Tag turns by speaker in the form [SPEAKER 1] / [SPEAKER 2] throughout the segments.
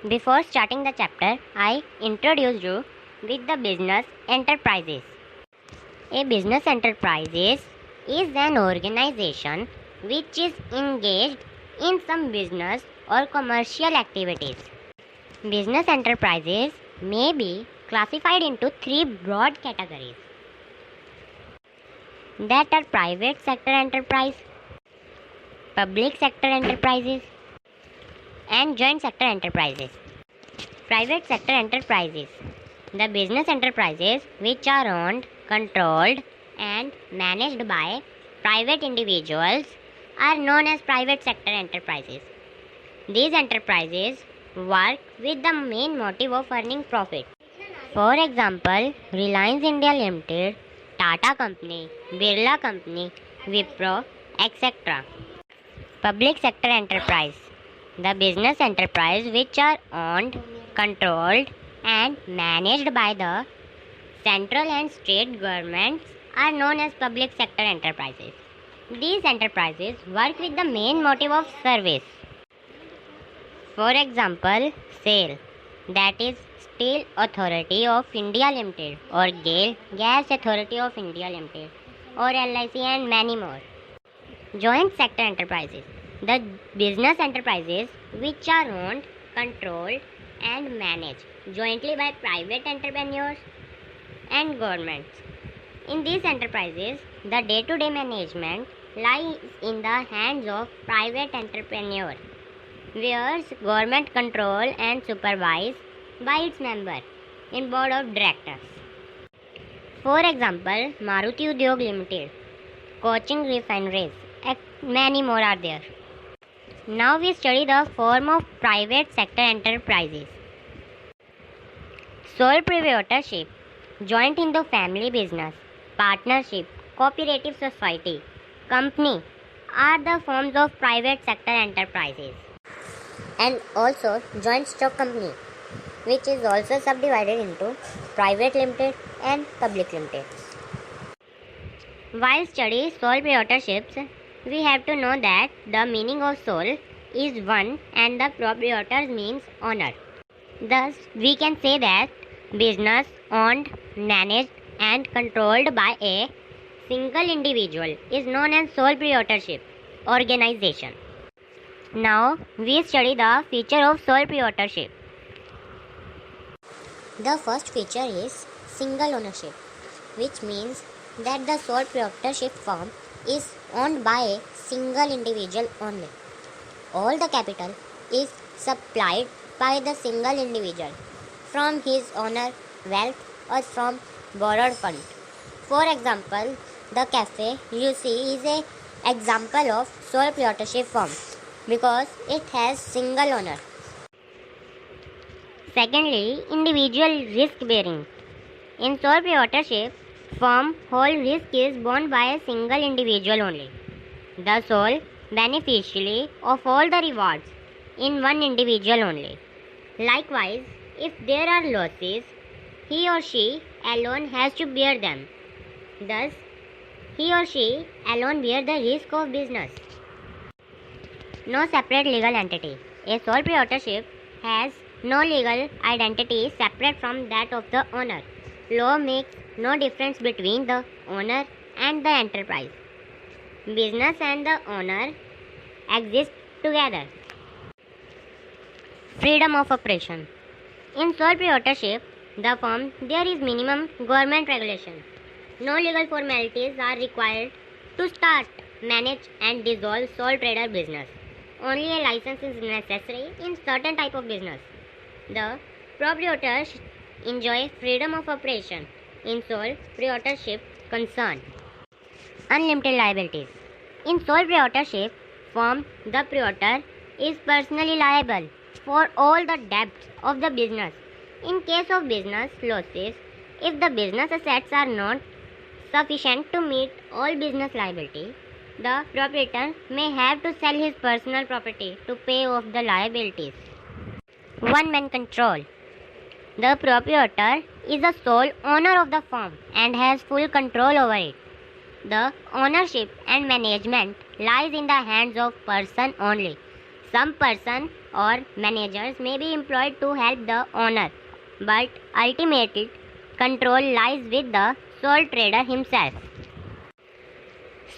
[SPEAKER 1] Before starting the chapter, I introduce you with the business enterprises. A business enterprise is an organization which is engaged in some business or commercial activities. Business enterprises may be classified into three broad categories, that are private sector enterprise, public sector enterprises, and joint sector enterprises. Private sector enterprises, the business enterprises which are owned, controlled, and managed by private individuals, are known as private sector enterprises. These enterprises work with the main motive of earning profit. For example, Reliance India Limited, Tata Company, Birla Company, Wipro, etc. Public sector enterprise, the business enterprise which are owned, controlled, and managed by the central and state governments, are known as public sector enterprises. These enterprises work with the main motive of service. For example, SAIL, that is Steel Authority of India Limited, or GAIL, Gas Authority of India Limited, or LIC, and many more. Joint sector enterprises, the business enterprises which are owned, controlled, and managed jointly by private entrepreneurs and governments. In these enterprises, the day-to-day management lies in the hands of private entrepreneur, whereas government control and supervise by its member in board of directors. For example, Maruti Udyog Limited, Cochin Refineries, and many more are there. Now we study the form of private sector enterprises. Sole proprietorship, joint in the family business, partnership, cooperative society, company are the forms of private sector enterprises. And also joint stock company, which is also subdivided into private limited and public limited. While studying sole proprietorships, we have to know that the meaning of sole is one and the proprietor means owner. Thus, we can say that business owned, managed, and controlled by a single individual is known as sole proprietorship organization. Now, we study the feature of sole proprietorship. The first feature is single ownership, which means that the sole proprietorship firm is owned by a single individual only. All the capital is supplied by the single individual from his owner wealth or from borrowed fund. For example, the cafe you see is an example of sole proprietorship firm because it has single owner. Secondly, individual risk bearing. In sole proprietorship firm, whole risk is borne by a single individual only. The sole beneficiary of all the rewards in one individual only. Likewise, if there are losses, he or she alone has to bear them. Thus, he or she alone bear the risk of business. No separate legal entity. A sole proprietorship has no legal identity separate from that of the owner. Law makes no difference between the owner and the enterprise. Business and the owner exist together. Freedom of operation. In sole proprietorship, the firm, there is minimum government regulation. No legal formalities are required to start, manage, and dissolve sole trader business. Only a license is necessary in certain type of business. The proprietors enjoy freedom of operation in sole proprietorship concern. Unlimited liabilities. In sole proprietorship firm, the proprietor is personally liable for all the debts of the business. In case of business losses, if the business assets are not sufficient to meet all business liability, the proprietor may have to sell his personal property to pay off the liabilities. One-man control. The proprietor is the sole owner of the firm and has full control over it. The ownership and management lies in the hands of person only. Some person or managers may be employed to help the owner, but ultimately control lies with the sole trader himself.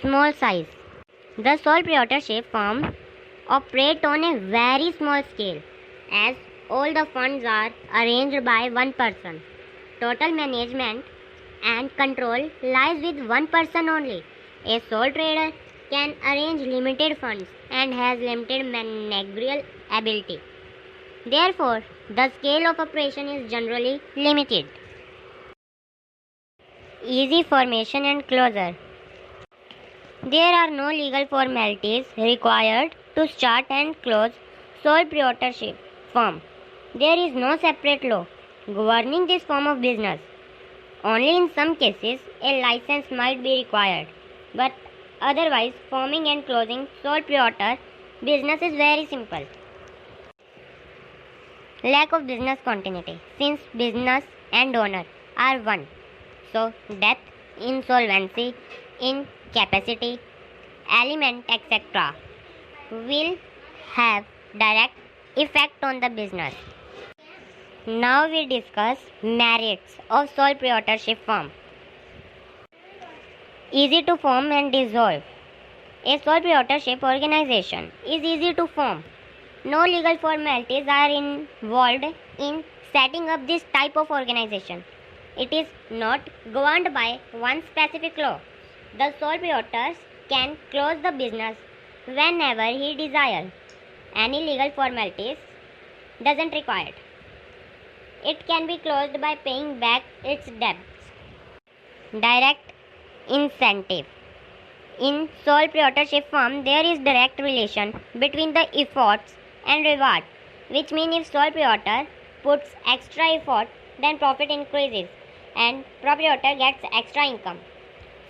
[SPEAKER 1] Small size. The sole proprietorship firm operate on a very small scale, as all the funds are arranged by one person. Total management and control lies with one person only. A sole trader can arrange limited funds and has limited managerial ability. Therefore, the scale of operation is generally limited. Easy formation and closure. There are no legal formalities required to start and close sole proprietorship firm. There is no separate law governing this form of business. Only in some cases a license might be required, but otherwise forming and closing sole proprietor business is very simple. Lack of business continuity. Since business and owner are one, so death, insolvency, incapacity, ailment, etc. will have direct effect on the business. Now we discuss merits of sole proprietorship firm. Easy to form and dissolve. A sole proprietorship organization is easy to form. No legal formalities are involved in setting up this type of organization. It is not governed by one specific law. The sole proprietor can close the business whenever he desires. Any legal formalities doesn't required. It can be closed by paying back its debts. Direct incentive. In sole proprietorship firm, there is direct relation between the efforts and reward, which means if sole proprietor puts extra effort, then profit increases and proprietor gets extra income.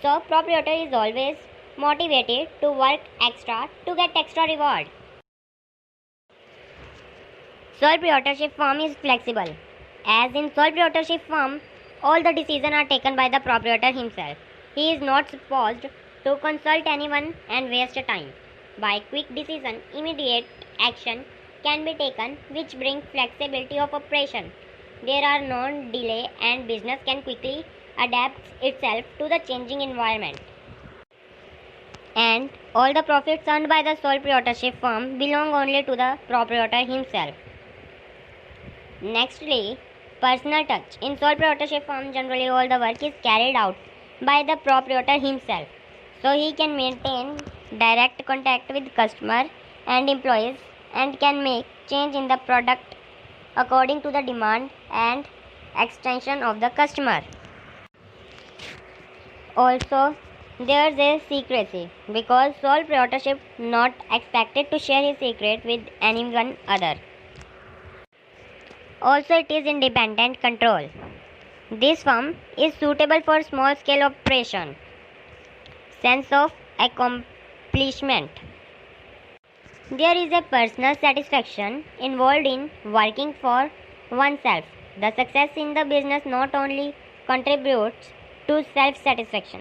[SPEAKER 1] So proprietor is always motivated to work extra to get extra reward. Sole proprietorship firm is flexible. As in sole proprietorship firm, all the decisions are taken by the proprietor himself. He is not supposed to consult anyone and waste time. By quick decision, immediate action can be taken which brings flexibility of operation. There are no delay and business can quickly adapt itself to the changing environment. And all the profits earned by the sole proprietorship firm belong only to the proprietor himself. Nextly, personal touch. In sole proprietorship firm, generally all the work is carried out by the proprietor himself. So he can maintain direct contact with customer and employees and can make change in the product according to the demand and extension of the customer. Also, there is a secrecy because sole proprietorship not expected to share his secret with anyone other. Also, it is independent control. This firm is suitable for small scale operation. Sense of accomplishment. There is a personal satisfaction involved in working for oneself. The success in the business not only contributes to self-satisfaction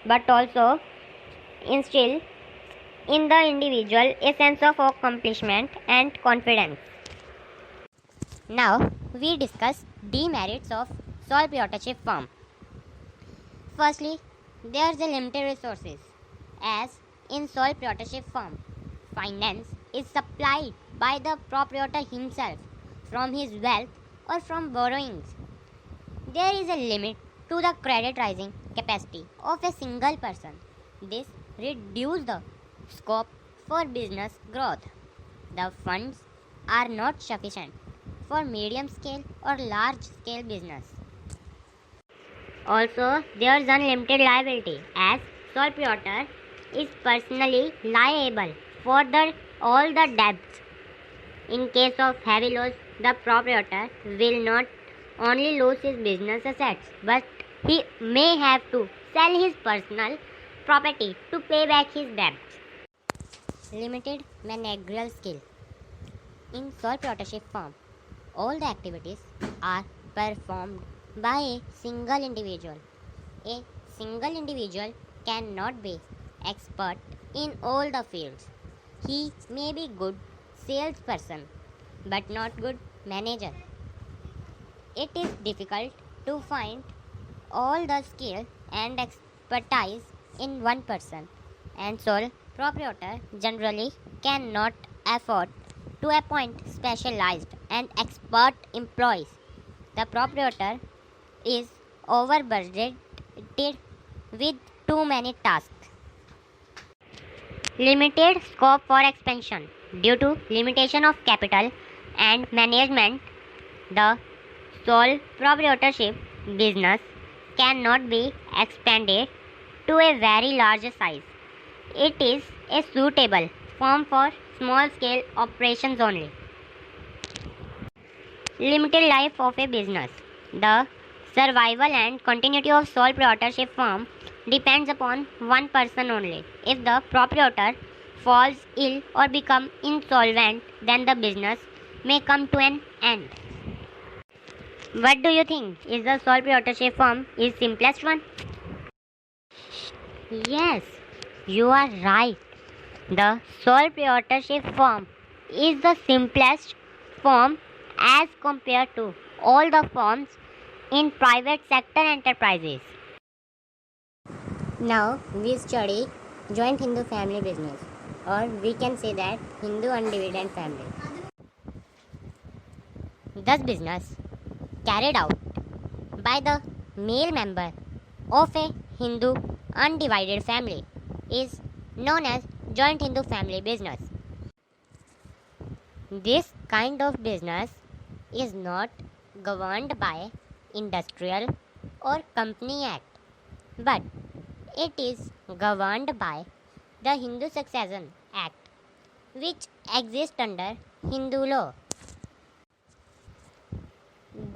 [SPEAKER 1] but also instills in the individual a sense of accomplishment and confidence. Now we discuss demerits of sole proprietorship firm. Firstly, there is a limited resources. As in sole proprietorship firm, finance is supplied by the proprietor himself from his wealth or from borrowings. There is a limit to the credit raising capacity of a single person. This reduces the scope for business growth. The funds are not sufficient for medium scale or large scale business. Also, there is unlimited liability as sole proprietor is personally liable for all the debts. In case of heavy loss, the proprietor will not only lose his business assets but he may have to sell his personal property to pay back his debts. Limited managerial skill. In sole proprietorship firm, all the activities are performed by a single individual. A single individual cannot be expert in all the fields. He may be good salesperson but not good manager. It is difficult to find all the skill and expertise in one person, and sole proprietor generally cannot afford to appoint specialized and expert employees. The proprietor is overburdened with too many tasks. Limited scope for expansion. Due to limitation of capital and management, the sole proprietorship business cannot be expanded to a very large size. It is a suitable firm for small scale operations only. Limited life of a business. The survival and continuity of sole proprietorship firm depends upon one person only. If the proprietor falls ill or become insolvent, then the business may come to an end. What do you think? Is the sole proprietorship firm is simplest one? Yes, you are right. The sole proprietorship firm is the simplest form as compared to all the firms in private sector enterprises. Now we study joint Hindu family business, or we can say that Hindu undivided family. This business carried out by the male member of a Hindu undivided family is known as joint Hindu family business. This kind of business is not governed by Industrial or Company Act, but it is governed by the Hindu Succession Act, which exists under Hindu law.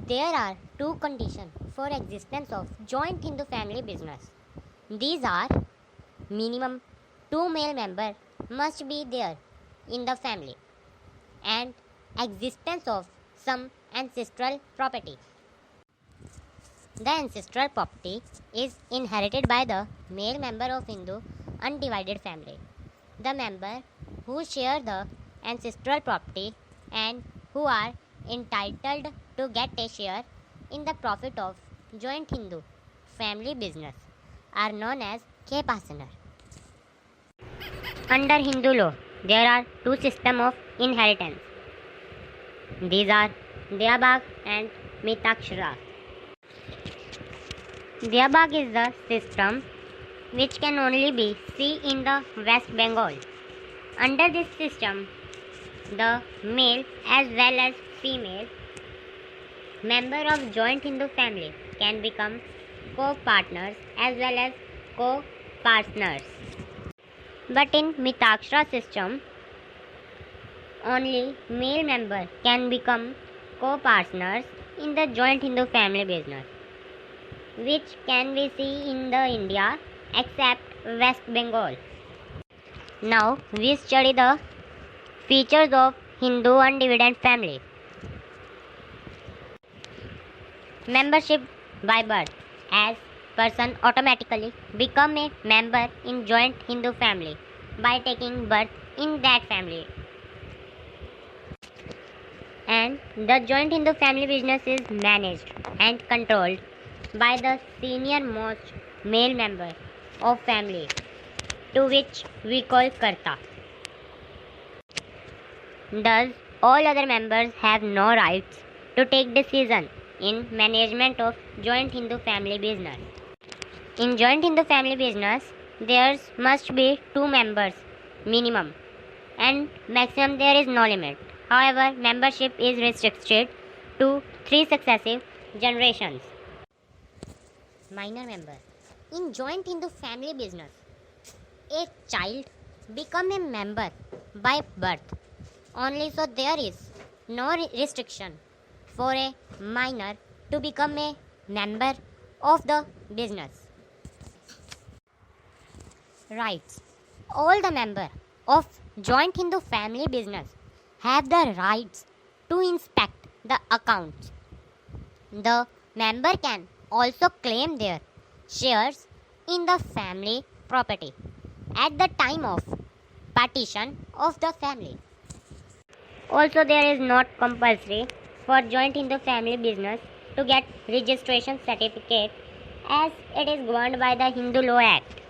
[SPEAKER 1] There are two conditions for existence of joint Hindu family business. These are: minimum 2 male members must be there in the family, and existence of some ancestral property. The ancestral property is inherited by the male member of Hindu undivided family. The member who share the ancestral property and who are entitled to get a share in the profit of joint Hindu family business are known as K-Partner. Under Hindu law, there are two systems of inheritance. These are Dyabhag and Mitakshara. Dyabhag is the system which can only be seen in the West Bengal. Under this system, the male as well as female member of joint Hindu family can become co-partners as well as co-partners. But in Mitakshara system, only male member can become co-partners in the joint Hindu family business, which can be seen in the India except West Bengal. Now we study the features of Hindu undivided family. Membership by birth, as person automatically become a member in joint Hindu family by taking birth in that family. And the joint Hindu family business is managed and controlled by the senior most male member of family, to which we call Karta. Thus, all other members have no rights to take decision in management of joint Hindu family business. In joint Hindu family business, there must be 2 members minimum, and maximum there is no limit. However, membership is restricted to 3 successive generations. Minor member. In joint Hindu family business, a child become a member by birth only, so there is no restriction for a minor to become a member of the business. Rights. All the members of joint Hindu family business have the rights to inspect the accounts. The member can also claim their shares in the family property at the time of partition of the family. Also, there is not compulsory for joint Hindu family business to get registration certificate as it is governed by the Hindu Law Act.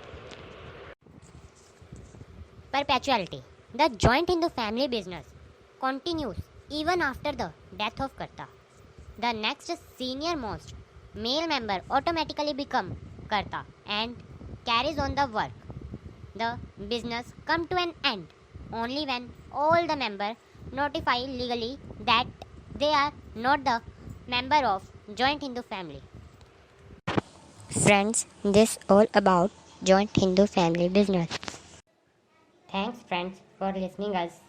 [SPEAKER 1] Perpetuality. The joint Hindu family business continues even after the death of Karta. The next senior most male member automatically becomes Karta and carries on the work. The business comes to an end only when all the members notify legally that they are not the member of joint Hindu family. Friends, this all about joint Hindu family business. Thanks friends for listening us.